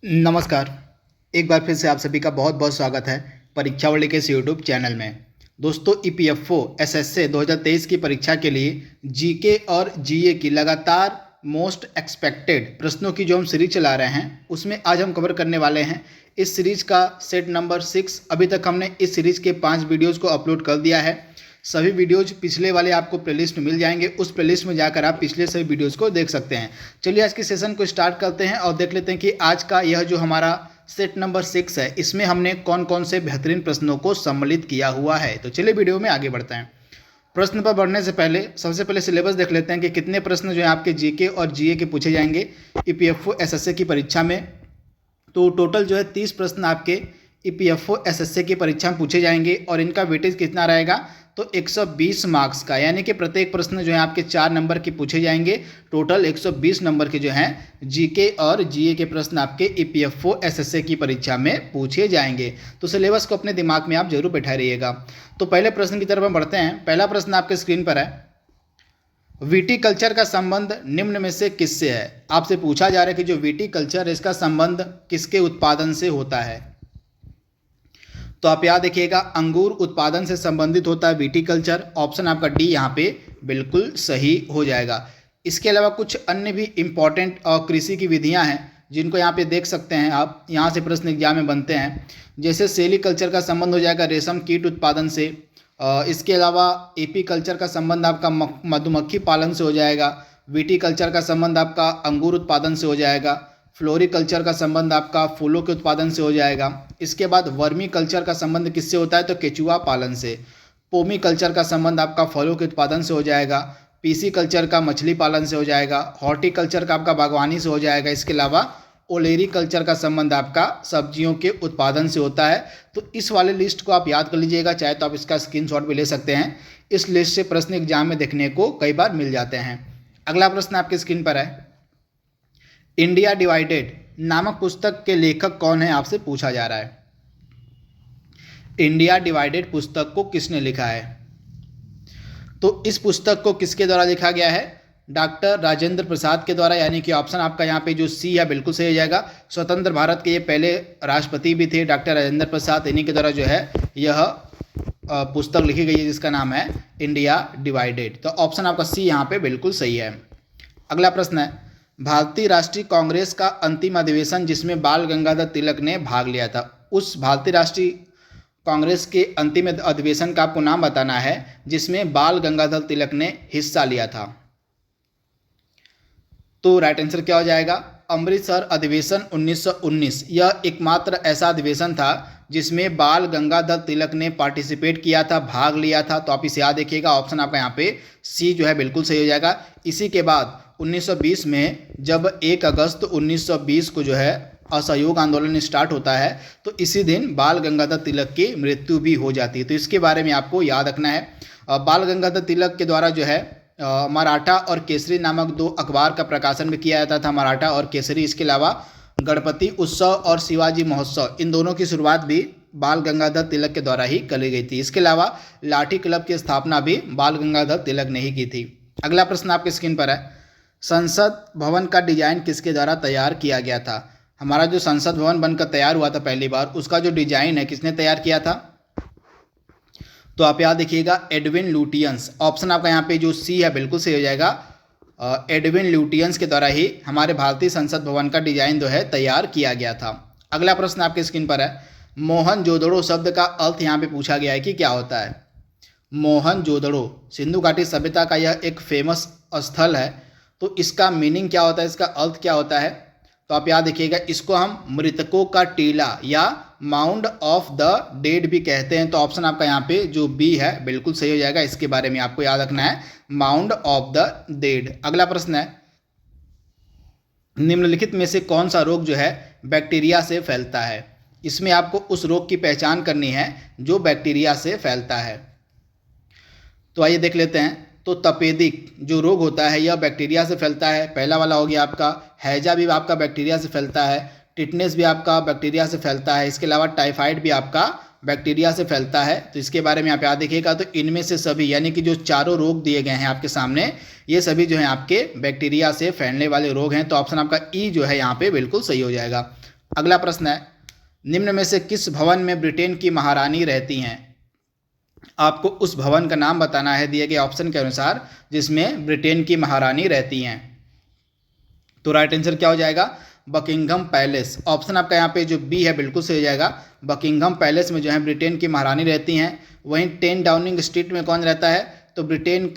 नमस्कार। एक बार फिर से आप सभी का बहुत बहुत स्वागत है परीक्षा वर्ल्ड के इस यूट्यूब चैनल में। दोस्तों, ईपीएफओ एसएससी 2023 की परीक्षा के लिए जीके और जीए की लगातार मोस्ट एक्सपेक्टेड प्रश्नों की जो हम सीरीज चला रहे हैं उसमें आज हम कवर करने वाले हैं इस सीरीज का सेट नंबर 6। अभी तक हमने इस सीरीज के 5 वीडियोज़ को अपलोड कर दिया है। सभी वीडियोज पिछले वाले आपको प्लेलिस्ट में मिल जाएंगे, उस प्लेलिस्ट में जाकर आप पिछले सभी वीडियोज़ को देख सकते हैं। चलिए आज के सेशन को स्टार्ट करते हैं और देख लेते हैं कि आज का यह जो हमारा सेट नंबर 6 है इसमें हमने कौन कौन से बेहतरीन प्रश्नों को सम्मिलित किया हुआ है। तो चलिए वीडियो में आगे बढ़ते हैं। प्रश्न पर बढ़ने से पहले सबसे पहले सिलेबस देख लेते हैं कि कितने प्रश्न जो है आपके जीके और जीए के पूछे जाएंगे ईपीएफओ एसएससी की परीक्षा में। तो टोटल जो है 30 प्रश्न आपके ईपीएफओ एसएससी की परीक्षा में पूछे जाएंगे और इनका वेटेज कितना रहेगा तो 120 मार्क्स का, यानी कि प्रत्येक प्रश्न जो है आपके 4 नंबर के पूछे जाएंगे। टोटल 120 नंबर के जो हैं जीके और जीए के प्रश्न आपके ईपीएफओ एसएससी की परीक्षा में पूछे जाएंगे। तो सिलेबस को अपने दिमाग में आप जरूर बैठा रहिएगा। तो पहले प्रश्न की तरफ हम बढ़ते हैं। पहला प्रश्न आपके स्क्रीन पर है, विटीकल्चर का संबंध निम्न में से किससे है। आपसे पूछा जा रहा है कि जो विटीकल्चर है इसका संबंध किसके उत्पादन से होता है। तो आप याद रखिएगा, अंगूर उत्पादन से संबंधित होता है विटीकल्चर। ऑप्शन आपका डी यहाँ पे बिल्कुल सही हो जाएगा। इसके अलावा कुछ अन्य भी इम्पॉर्टेंट कृषि की विधियाँ हैं जिनको यहाँ पे देख सकते हैं आप, यहाँ से प्रश्न एग्जाम में बनते हैं। जैसे सेरीकल्चर का संबंध हो जाएगा रेशम कीट उत्पादन से। इसके अलावा एपीकल्चर का संबंध आपका मधुमक्खी पालन से हो जाएगा। विटीकल्चर का संबंध आपका अंगूर उत्पादन से हो जाएगा। फ्लोरिकल्चर का संबंध आपका फूलों के उत्पादन से हो जाएगा। इसके बाद वर्मी कल्चर का संबंध किससे होता है तो केचुआ पालन से। पोमी कल्चर का संबंध आपका फलों के उत्पादन से हो जाएगा। पीसी कल्चर का मछली पालन से हो जाएगा। हॉर्टिकल्चर का आपका बागवानी से हो जाएगा। इसके अलावा ओलेरी कल्चर का संबंध आपका सब्जियों के उत्पादन से होता है। तो इस वाले लिस्ट को आप याद कर लीजिएगा, चाहे तो आप इसका स्क्रीनशॉट भी ले सकते हैं। इस लिस्ट से प्रश्न एग्जाम में देखने को कई बार मिल जाते हैं। अगला प्रश्न आपके स्क्रीन पर है, इंडिया डिवाइडेड नामक पुस्तक के लेखक कौन है, आपसे पूछा जा रहा है। इंडिया डिवाइडेड पुस्तक को किसने लिखा है। तो इस पुस्तक को किसके द्वारा लिखा गया है, डॉक्टर राजेंद्र प्रसाद के द्वारा, यानी कि ऑप्शन आपका यहाँ पे जो सी है बिल्कुल सही हो जाएगा। स्वतंत्र भारत के ये पहले राष्ट्रपति भी थे डॉक्टर राजेंद्र प्रसाद, इन्हीं के द्वारा जो है यह पुस्तक लिखी गई है जिसका नाम है इंडिया डिवाइडेड। तो ऑप्शन आपका सी यहाँ पे बिल्कुल सही है। अगला प्रश्न है, भारतीय राष्ट्रीय कांग्रेस का अंतिम अधिवेशन जिसमें बाल गंगाधर तिलक ने भाग लिया था, उस भारतीय राष्ट्रीय कांग्रेस के अंतिम अधिवेशन का आपको नाम बताना है जिसमें बाल गंगाधर तिलक ने हिस्सा लिया था। तो राइट आंसर क्या हो जाएगा, अमृतसर अधिवेशन 1919। यह एकमात्र ऐसा अधिवेशन था जिसमें बाल गंगाधर तिलक ने पार्टिसिपेट किया था, भाग लिया था। तो आप इसे याद रखिएगा, ऑप्शन आपका यहाँ पे सी जो है बिल्कुल सही हो जाएगा। इसी के बाद 1920 में जब 1 अगस्त 1920 को जो है असहयोग आंदोलन स्टार्ट होता है तो इसी दिन बाल गंगाधर तिलक की मृत्यु भी हो जाती है। तो इसके बारे में आपको याद रखना है। बाल गंगाधर तिलक के द्वारा जो है मराठा और केसरी नामक 2 अखबार का प्रकाशन भी किया जाता था, मराठा और केसरी। इसके अलावा गणपति उत्सव और शिवाजी महोत्सव, इन दोनों की शुरुआत भी बाल गंगाधर तिलक के द्वारा ही करी गई थी। इसके अलावा लाठी क्लब की स्थापना भी बाल गंगाधर तिलक ने ही की थी। अगला प्रश्न आपके स्क्रीन पर है, संसद भवन का डिजाइन किसके द्वारा तैयार किया गया था। हमारा जो संसद भवन बनकर तैयार हुआ था पहली बार, उसका जो डिजाइन है किसने तैयार किया था। तो आप याद देखिएगा, एडविन लुटियंस। ऑप्शन आपका यहाँ पे जो सी है बिल्कुल सही हो जाएगा। एडविन लुटियंस के द्वारा ही हमारे भारतीय संसद भवन का डिजाइन जो है तैयार किया गया था। अगला प्रश्न आपके स्क्रीन पर है, मोहनजोदड़ो शब्द का अर्थ यहाँ पे पूछा गया है कि क्या होता है। मोहनजोदड़ो सिंधु घाटी सभ्यता का यह एक फेमस स्थल है। तो इसका मीनिंग क्या होता है, इसका अर्थ क्या होता है। तो आप याद रखिएगा, इसको हम मृतकों का टीला या माउंड ऑफ द डेड भी कहते हैं। तो ऑप्शन आपका यहाँ पे जो बी है बिल्कुल सही हो जाएगा। इसके बारे में आपको याद रखना है, माउंड ऑफ द डेड। अगला प्रश्न है, निम्नलिखित में से कौन सा रोग जो है बैक्टीरिया से फैलता है। इसमें आपको उस रोग की पहचान करनी है जो बैक्टीरिया से फैलता है। तो आइए देख लेते हैं। तो तपेदिक जो रोग होता है यह बैक्टीरिया से फैलता है। पहला वाला हो गया आपका। हैजा भी आपका बैक्टीरिया से फैलता है। टिटनेस भी आपका बैक्टीरिया से फैलता है। इसके अलावा टाइफाइड भी आपका बैक्टीरिया से फैलता है। तो इसके बारे में आप याद रखिएगा। तो इनमें से सभी यानी कि जो चारों रोग दिए गए हैं आपके सामने, ये सभी जो हैं आपके बैक्टीरिया से फैलने वाले रोग हैं। तो ऑप्शन आपका ई जो है यहाँ पे बिल्कुल सही हो जाएगा। अगला प्रश्न है, निम्न में से किस भवन में ब्रिटेन की महारानी रहती हैं? आपको उस भवन का नाम बताना है दिए गए ऑप्शन के अनुसार जिसमें ब्रिटेन की महारानी रहती हैं। तो राइट आंसर क्या हो जाएगा? Buckingham palace. ऑप्शन आपका यहाँ पे जो बी है बिल्कुल सही हो जाएगा। बकिंघम पैलेस में जो है ब्रिटेन की महारानी रहती हैं। वहीं 10 डाउनिंग स्ट्रीट में कौन रहता है? तो ब्रिटेन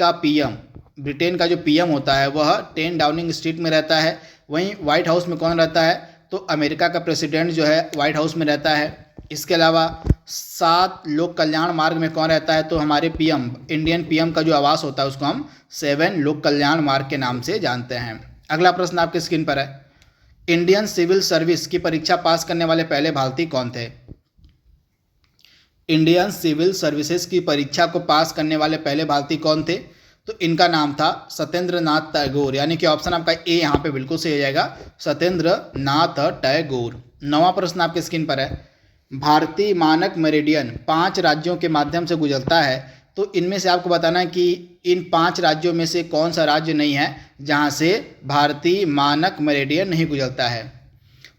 का जो पीएम होता है वह 10 डाउनिंग स्ट्रीट में रहता है। वहीं व्हाइट हाउस में कौन रहता है? तो अमेरिका का प्रेसिडेंट जो है व्हाइट हाउस में रहता है। इसके अलावा 7 लोक कल्याण मार्ग में कौन रहता है? तो हमारे पीएम, इंडियन पीएम का जो आवास होता है उसको हम 7 लोक कल्याण मार्ग के नाम से जानते हैं। अगला प्रश्न आपके स्क्रीन पर है, इंडियन सिविल सर्विस की परीक्षा पास करने वाले पहले भारतीय कौन थे? इंडियन सिविल सर्विसेज की परीक्षा को पास करने वाले पहले भारतीय कौन थे? तो इनका नाम था सत्येंद्र नाथ टैगोर, यानी कि ऑप्शन आपका ए यहाँ पे बिल्कुल सही हो जाएगा, सत्येंद्र नाथ टैगोर। 9वां प्रश्न आपके स्क्रीन पर है, भारतीय मानक मेरिडियन 5 राज्यों के माध्यम से गुजरता है। तो इनमें से आपको बताना है कि इन 5 राज्यों में से कौन सा राज्य नहीं है जहाँ से भारतीय मानक मेरिडियन नहीं गुजरता है।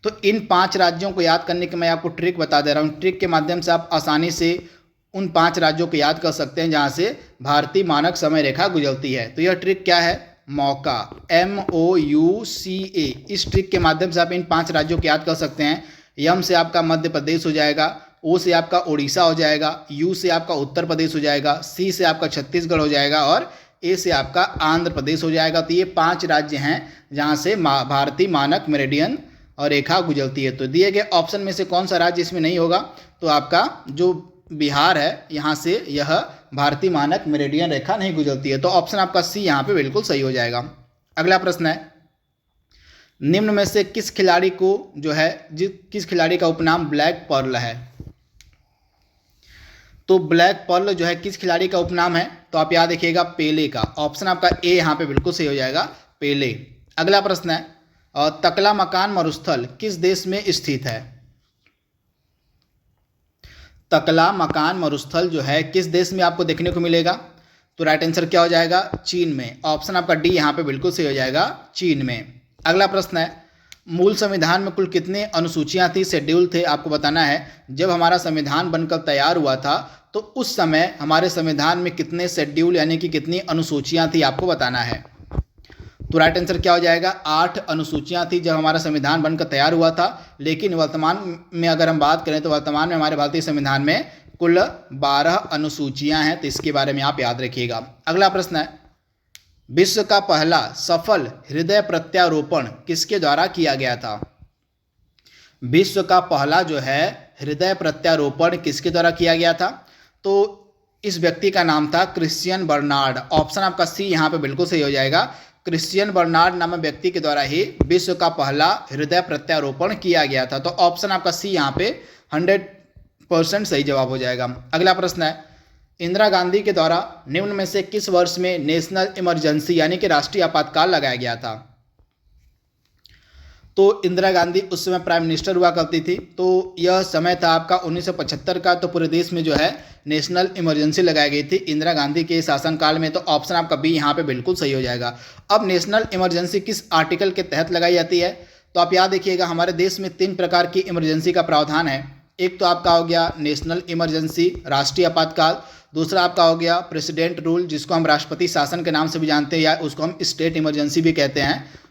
तो इन 5 राज्यों को याद करने की मैं आपको ट्रिक बता दे रहा हूँ। ट्रिक के माध्यम से आप आसानी से उन 5 राज्यों को याद कर सकते हैं जहाँ से भारतीय मानक समय रेखा गुजरती है। तो यह ट्रिक क्या है? मौका, MOUCA। इस ट्रिक के माध्यम से आप इन 5 राज्यों को याद कर सकते हैं। यम से आपका मध्य प्रदेश हो जाएगा, ओ से आपका उड़ीसा हो जाएगा, यू से आपका उत्तर प्रदेश हो जाएगा, सी से आपका छत्तीसगढ़ हो जाएगा और ए से आपका आंध्र प्रदेश हो जाएगा। तो ये 5 राज्य हैं जहाँ से भारतीय मानक मेरिडियन और रेखा गुजरती है। तो दिए गए ऑप्शन में से कौन सा राज्य इसमें नहीं होगा? तो आपका जो बिहार है यहाँ से यह भारतीय मानक मेरिडियन रेखा नहीं गुजरती है। तो ऑप्शन आपका सी यहाँ पे बिल्कुल सही हो जाएगा। अगला प्रश्न है, निम्न में से किस खिलाड़ी को जो है किस खिलाड़ी का उपनाम ब्लैक पर्ल है? तो ब्लैक पर्ल जो है किस खिलाड़ी का उपनाम है? तो आप याद रखिएगा पेले का। ऑप्शन आपका ए यहाँ पे बिल्कुल सही हो जाएगा, पेले। अगला प्रश्न है, तकला मकान मरुस्थल किस देश में स्थित है? तकला मकान मरुस्थल जो है किस देश में आपको देखने को मिलेगा? तो राइट आंसर क्या हो जाएगा? चीन में। ऑप्शन आपका डी यहाँ पे बिल्कुल सही हो जाएगा, चीन में। अगला प्रश्न है, मूल संविधान में कुल कितने अनुसूचियां थी, शेड्यूल थे? आपको बताना है जब हमारा संविधान बनकर तैयार हुआ था तो उस समय हमारे संविधान में कितने शेड्यूल यानी कि कितनी अनुसूचियां थी आपको बताना है। तो राइट आंसर क्या हो जाएगा? 8 अनुसूचियां थी जब हमारा संविधान बनकर तैयार हुआ था। लेकिन वर्तमान में अगर हम बात करें तो वर्तमान में हमारे भारतीय संविधान में कुल 12 अनुसूचियां हैं। तो इसके बारे में आप याद रखिएगा। अगला प्रश्न है, विश्व का पहला सफल हृदय प्रत्यारोपण किसके द्वारा किया गया था? विश्व का पहला जो है हृदय प्रत्यारोपण किसके द्वारा किया गया था? तो इस व्यक्ति का नाम था क्रिश्चियन बर्नार्ड। ऑप्शन आपका सी यहाँ पे बिल्कुल सही हो जाएगा। क्रिश्चियन बर्नार्ड नामक व्यक्ति के द्वारा ही विश्व का पहला हृदय प्रत्यारोपण किया गया था। तो ऑप्शन आपका सी यहाँ पे 100% सही जवाब हो जाएगा। अगला प्रश्न है, इंदिरा गांधी के द्वारा निम्न में से किस वर्ष में नेशनल इमरजेंसी यानी कि राष्ट्रीय आपातकाल लगाया गया था? तो इंदिरा गांधी उस समय प्राइम मिनिस्टर हुआ करती थी। तो यह समय था आपका 1975 का। तो पूरे देश में जो है नेशनल इमरजेंसी लगाई गई थी इंदिरा गांधी के शासनकाल में। तो ऑप्शन आपका बी यहाँ पे बिल्कुल सही हो जाएगा। अब नेशनल इमरजेंसी किस आर्टिकल के तहत लगाई जाती है? तो आप याद रखिएगा, हमारे देश में 3 प्रकार की इमरजेंसी का प्रावधान है। एक तो आपका हो गया नेशनल इमरजेंसी, राष्ट्रीय आपातकाल। दूसरा आपका हो गया प्रेसिडेंट रूल, जिसको हम राष्ट्रपति शासन के नाम से भी जानते हैं, या उसको हम स्टेट इमरजेंसी भी कहते हैं।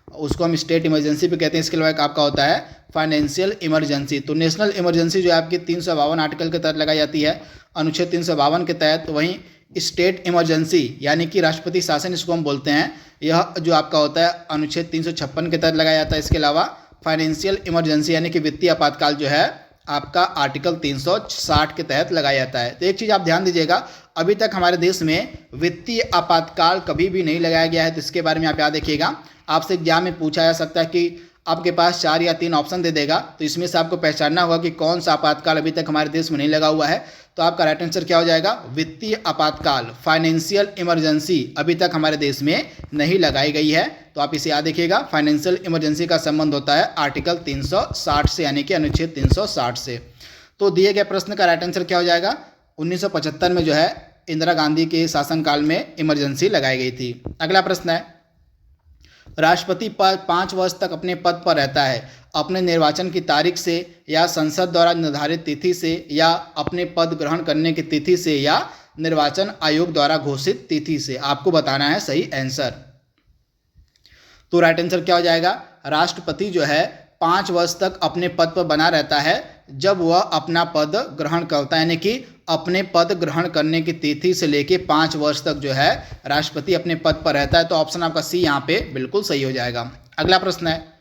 इसके अलावा एक आपका होता है फाइनेंशियल इमरजेंसी। तो नेशनल इमरजेंसी जो है आपकी 352 आर्टिकल के तहत लगाई जाती है, अनुच्छेद 352 के तहत। वहीं स्टेट इमरजेंसी यानी कि राष्ट्रपति शासन इसको हम बोलते हैं, यह जो आपका होता है अनुच्छेद 356 के तहत लगाया जाता है। इसके अलावा फाइनेंशियल इमरजेंसी यानी कि वित्तीय आपातकाल जो है आपका आर्टिकल 360 के तहत लगाया जाता है। तो एक चीज़ आप ध्यान दीजिएगा, अभी तक हमारे देश में वित्तीय आपातकाल कभी भी नहीं लगाया गया है। तो इसके बारे में आप याद रखिएगा। आपसे एग्जाम में पूछा जा सकता है कि आपके पास 4 या 3 ऑप्शन दे देगा, तो इसमें से आपको पहचानना होगा कि कौन सा आपातकाल अभी तक हमारे देश में नहीं लगा हुआ है। तो आपका राइट आंसर क्या हो जाएगा? वित्तीय आपातकाल, फाइनेंशियल इमरजेंसी अभी तक हमारे देश में नहीं लगाई गई है। तो आप इसे याद रखिएगा। फाइनेंशियल इमरजेंसी का संबंध होता है आर्टिकल 360 से यानी कि अनुच्छेद 360 से। तो दिए गए प्रश्न का राइट आंसर क्या हो जाएगा? 1975 में जो है इंदिरा गांधी के शासनकाल में इमरजेंसी लगाई गई थी। अगला प्रश्न है, राष्ट्रपति 5 वर्ष तक अपने पद पर रहता है। अपने निर्वाचन की तारीख से या संसद द्वारा निर्धारित तिथि से या अपने पद ग्रहण करने की तिथि से या निर्वाचन आयोग द्वारा घोषित तिथि से। आपको बताना है सही आंसर। तो राइट आंसर क्या हो जाएगा? राष्ट्रपति जो है 5 वर्ष तक अपने पद पर बना रहता है जब वह अपना पद ग्रहण करता है, यानी कि अपने पद ग्रहण करने की तिथि से लेके 5 वर्ष तक जो है राष्ट्रपति अपने पद पर रहता है। तो ऑप्शन आपका सी यहाँ पे बिल्कुल सही हो जाएगा। अगला प्रश्न है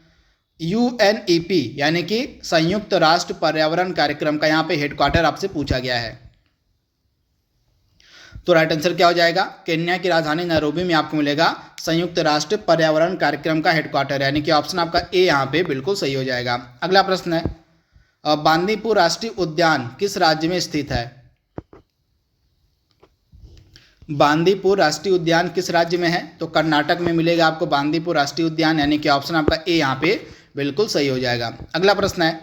UNEP यानी कि संयुक्त राष्ट्र पर्यावरण कार्यक्रम का यहाँ पे हेडक्वार्टर आपसे पूछा गया है। तो राइट आंसर क्या हो जाएगा? केन्या की राजधानी नैरोबी में आपको मिलेगा संयुक्त राष्ट्र पर्यावरण कार्यक्रम का हेडक्वार्टर, यानी कि ऑप्शन आपका ए यहाँ पे बिल्कुल सही हो जाएगा। अगला प्रश्न है बांदीपुर राष्ट्रीय उद्यान किस राज्य में स्थित है? बांदीपुर राष्ट्रीय उद्यान किस राज्य में है? तो कर्नाटक में मिलेगा आपको बांदीपुर राष्ट्रीय उद्यान, यानी कि ऑप्शन आपका ए यहाँ पे बिल्कुल सही हो जाएगा। अगला प्रश्न है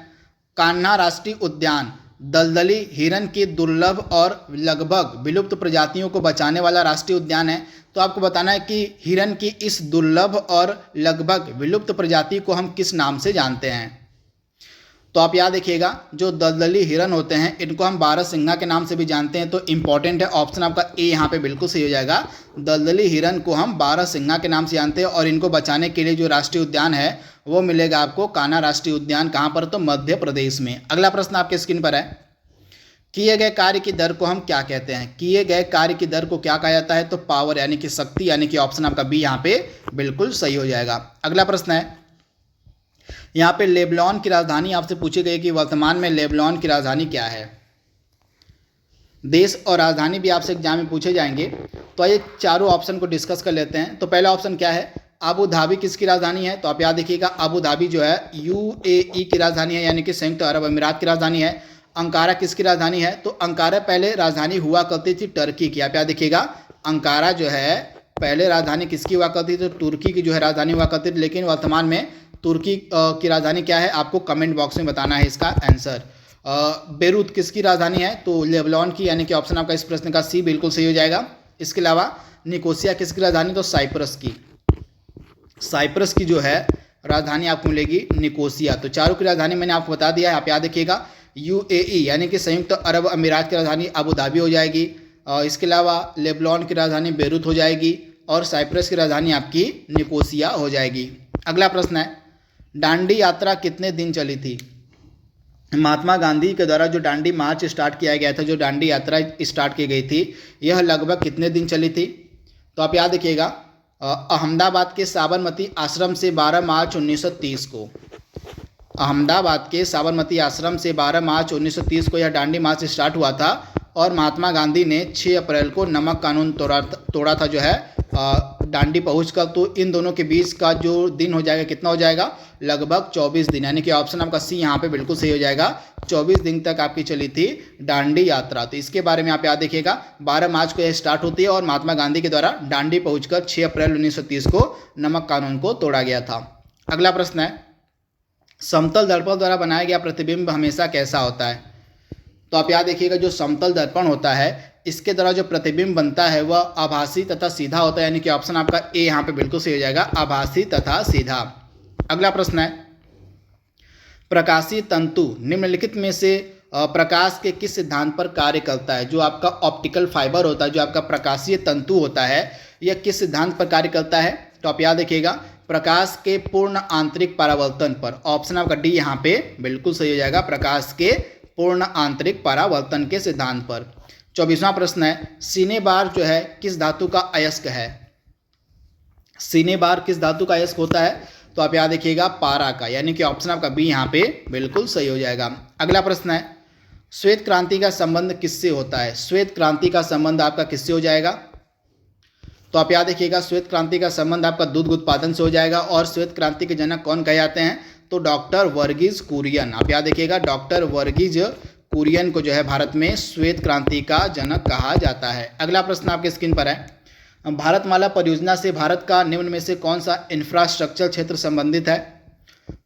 कान्हा राष्ट्रीय उद्यान दलदली हिरन की दुर्लभ और लगभग विलुप्त प्रजातियों को बचाने वाला राष्ट्रीय उद्यान है। तो आपको बताना है कि हिरन की इस दुर्लभ और लगभग विलुप्त प्रजाति को हम किस नाम से जानते हैं। तो आप याद रखिएगा जो दलदली हिरन होते हैं इनको हम बारहसिंगा के नाम से भी जानते हैं। तो इंपॉर्टेंट है ऑप्शन आपका ए यहाँ पे बिल्कुल सही हो जाएगा। दलदली हिरन को हम बारहसिंगा के नाम से जानते हैं और इनको बचाने के लिए जो राष्ट्रीय उद्यान है वो मिलेगा आपको कान्हा राष्ट्रीय उद्यान। कहाँ पर? तो मध्य प्रदेश में। अगला प्रश्न आपके स्क्रीन पर है किए गए कार्य की दर को हम क्या कहते हैं? किए गए कार्य की दर को क्या कहा जाता है? तो पावर यानी कि शक्ति, यानी कि ऑप्शन आपका बी यहाँ पे बिल्कुल सही हो जाएगा। अगला प्रश्न है यहाँ पे लेबनान की राजधानी आपसे पूछी गई कि वर्तमान में लेबनान की राजधानी क्या है। देश और राजधानी भी आपसे एग्जाम में पूछे जाएंगे। तो ये चारों ऑप्शन को डिस्कस कर लेते हैं। तो पहला ऑप्शन क्या है? अबू धाबी किसकी राजधानी है? तो आप याद रखिएगा अबू धाबी जो है UAE की राजधानी है, यानी कि संयुक्त अरब अमीरात की राजधानी है। अंकारा किसकी राजधानी है? तो अंकारा पहले राजधानी हुआ करती थी टर्की की। आप याद रखिएगा अंकारा जो है पहले राजधानी किसकी हुआ करती थी? तो तुर्की की जो है राजधानी हुआ करती थी, लेकिन वर्तमान में तुर्की की राजधानी क्या है? आपको कमेंट बॉक्स में बताना है इसका आंसर। बेरूत किसकी राजधानी है? तो लेबनान की, यानी कि ऑप्शन आपका इस प्रश्न का सी बिल्कुल सही हो जाएगा। इसके अलावा निकोसिया किसकी राजधानी? तो साइप्रस की। साइप्रस की जो है राजधानी आपको मिलेगी निकोसिया। तो चारों की राजधानी मैंने आपको बता दिया है। आप याद रखिएगा UAE यानी कि संयुक्त अरब अमीरात की राजधानी अबू धाबी हो जाएगी। इसके अलावा लेबनान की राजधानी बेरूत हो जाएगी और साइप्रस की राजधानी आपकी निकोसिया हो जाएगी। अगला प्रश्न है दांडी यात्रा कितने दिन चली थी? महात्मा गांधी के द्वारा जो दांडी मार्च स्टार्ट किया गया था, जो दांडी यात्रा स्टार्ट की गई थी, यह लगभग कितने दिन चली थी? तो आप याद रखिएगा अहमदाबाद के साबरमती आश्रम से 12 मार्च 1930 को, अहमदाबाद के साबरमती आश्रम से 12 मार्च 1930 को यह दांडी मार्च स्टार्ट हुआ था और महात्मा गांधी ने 6 अप्रैल को नमक कानून तोड़ा था जो है दांडी पहुंचकर। तो इन दोनों के बीच का जो दिन हो जाएगा कितना हो जाएगा? लगभग 24 दिन, यानी कि ऑप्शन आपका सी यहाँ पे बिल्कुल सही हो जाएगा। 24 दिन तक आपकी चली थी दांडी यात्रा। तो इसके बारे में आप याद रखिएगा 12 मार्च को यह स्टार्ट होती है और महात्मा गांधी के द्वारा दांडी पहुंचकर 6 अप्रैल 1930 को नमक कानून को तोड़ा गया था। अगला प्रश्न है समतल दर्पण द्वारा बनाया गया प्रतिबिंब हमेशा कैसा होता है? तो आप याद रखिएगा जो समतल दर्पण होता है इसके द्वारा जो प्रतिबिंब बनता है वह आभासी तथा सीधा होता है, यानी कि ऑप्शन आपका ए यहाँ पे बिल्कुल सही हो जाएगा, आभासी तथा सीधा। अगला प्रश्न है प्रकाशीय तंतु निम्नलिखित में से प्रकाश के किस सिद्धांत पर कार्य करता है? जो आपका ऑप्टिकल फाइबर होता है, जो आपका प्रकाशीय तंतु होता है, यह किस सिद्धांत पर कार्य करता है? तो आप याद रखिएगा प्रकाश के पूर्ण आंतरिक परावर्तन पर। ऑप्शन आपका डी यहाँ पे बिल्कुल सही हो जाएगा, प्रकाश के पूर्ण आंतरिक परावर्तन के सिद्धांत पर। 24वां प्रश्न है सिनेबार जो है किस धातु का अयस्क है? सिनेबार किस धातु का अयस्क होता है? तो आप याद रखिएगा पारा का, यानी कि ऑप्शन आपका बी यहाँ पे बिल्कुल सही हो जाएगा। अगला प्रश्न है श्वेत क्रांति का संबंध किससे होता है? श्वेत क्रांति का संबंध आपका किससे हो जाएगा? तो आप याद रखिएगा श्वेत क्रांति का संबंध आपका दूध उत्पादन से हो जाएगा और श्वेत क्रांति के जनक कौन कहे जाते हैं? तो डॉक्टर वर्गीज कुरियन। आप याद रखिएगा डॉक्टर वर्गीज कुरियन को जो है भारत में श्वेत क्रांति का जनक कहा जाता है। अगला प्रश्न आपके स्क्रीन पर है भारतमाला परियोजना से भारत का निम्न में से कौन सा इंफ्रास्ट्रक्चर क्षेत्र संबंधित है?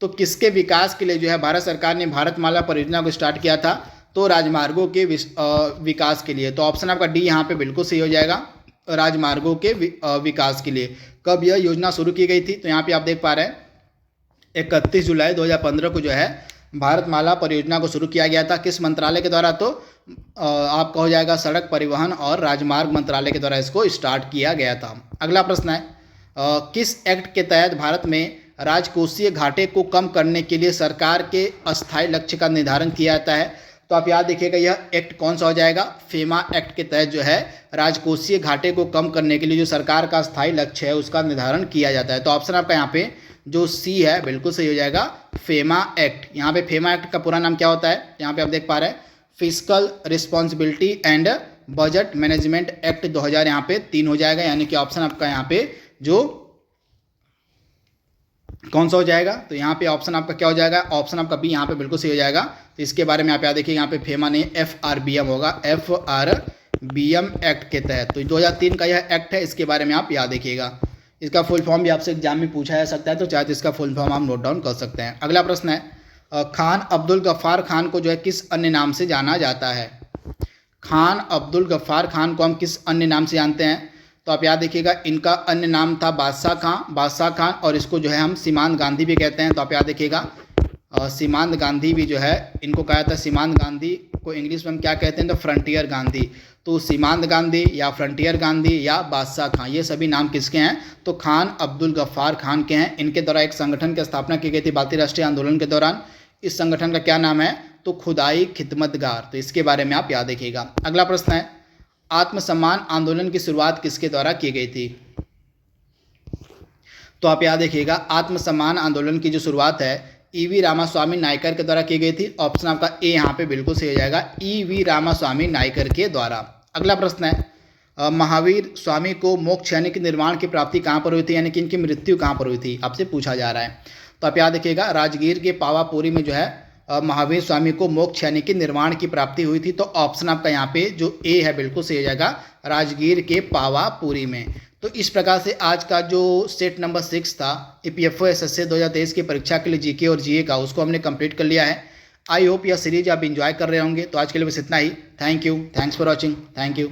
तो किसके विकास के लिए जो है भारत सरकार ने भारतमाला परियोजना को स्टार्ट किया था? तो राजमार्गों के विकास के लिए। तो ऑप्शन आपका डी यहाँ पे बिल्कुल सही हो जाएगा, राजमार्गों के विकास के लिए। कब यह योजना शुरू की गई थी? तो यहाँ पे आप देख पा रहे हैं 31 जुलाई 2015 को जो है भारतमाला परियोजना को शुरू किया गया था। किस मंत्रालय के द्वारा? तो आपका हो जाएगा सड़क परिवहन और राजमार्ग मंत्रालय के द्वारा इसको स्टार्ट किया गया था। अगला प्रश्न है किस एक्ट के तहत भारत में राजकोषीय घाटे को कम करने के लिए सरकार के अस्थायी लक्ष्य का निर्धारण किया जाता है? तो आप याद देखिएगा यह एक्ट कौन सा हो जाएगा? फेमा एक्ट के तहत जो है राजकोषीय घाटे को कम करने के लिए जो सरकार का अस्थायी लक्ष्य है उसका निर्धारण किया जाता है। तो ऑप्शन आपका यहाँ पे जो सी है बिल्कुल सही हो जाएगा, फेमा एक्ट। यहाँ पे फेमा एक्ट का पूरा नाम क्या होता है? यहाँ पे आप देख पा रहे हैं physical responsibility and budget management act 2000 यहाँ पे 3 हो जाएगा, यानी कि ऑप्शन आपका यहाँ पे जो कौन सा हो जाएगा? तो यहाँ पे ऑप्शन आपका क्या हो जाएगा? ऑप्शन आपका बी यहाँ पे बिल्कुल सही हो जाएगा। तो इसके बारे में आप याद देखिए यहाँ पे फेमा नहीं FRBM होगा, FRBM एक्ट के तहत। तो 2003 का यह एक्ट है, इसके बारे में आप याद देखिएगा। इसका फुल फॉर्म भी आपसे एग्जाम में पूछा जा सकता है, तो चाहे तो इसका फुल फॉर्म आप नोट डाउन कर सकते हैं। अगला प्रश्न है खान अब्दुल गफ्फार खान को जो है किस अन्य नाम से जाना जाता है? खान अब्दुल गफ्फार खान को हम किस अन्य नाम से जानते हैं? तो आप याद देखिएगा इनका अन्य नाम था बादशाह खान, और इसको जो है हम सीमांत गांधी भी कहते हैं। तो आप याद देखिएगा सीमांत गांधी भी जो है इनको कहा था, सीमांत गांधी को इंग्लिश में हम क्या कहते हैं? तो फ्रंटियर गांधी। तो सीमांत गांधी या फ्रंटियर गांधी या बादशाह खान, ये सभी नाम किसके हैं? तो खान अब्दुल गफ्फार खान के हैं। इनके द्वारा एक संगठन की स्थापना की गई थी भारतीय राष्ट्रीय आंदोलन के दौरान। इस संगठन का क्या नाम है? तो खुदाई खिदमतगार। तो इसके बारे में आप याद रखिएगा। अगला प्रश्न है आत्मसम्मान आंदोलन की शुरुआत किसके द्वारा की गई थी? तो आप याद रखिएगा आत्मसम्मान आंदोलन की जो शुरुआत है EV रामास्वामी नायकर के द्वारा की गई थी। ऑप्शन आपका ए यहाँ पे बिल्कुल सही हो जाएगा, EV रामास्वामी नायकर के द्वारा। अगला प्रश्न है महावीर स्वामी को मोक्ष यानी कि निर्वाण की प्राप्ति कहाँ पर हुई थी, यानी कि इनकी मृत्यु कहाँ पर हुई थी? आपसे पूछा जा रहा है। तो आप याद रखिएगा राजगीर के पावापुरी में जो है महावीर स्वामी को मोक्ष यानी कि निर्वाण की प्राप्ति हुई थी। तो ऑप्शन आपका यहाँ पे जो ए है बिल्कुल सही हो जाएगा, राजगीर के पावापुरी में। तो इस प्रकार से आज का जो सेट नंबर 6 था EPFO SSC 2023 की परीक्षा के लिए GK और GA का, उसको हमने कंप्लीट कर लिया है। आई होप यह सीरीज आप इंजॉय कर रहे होंगे। तो आज के लिए बस इतना ही। Thank you, thanks for watching, thank you.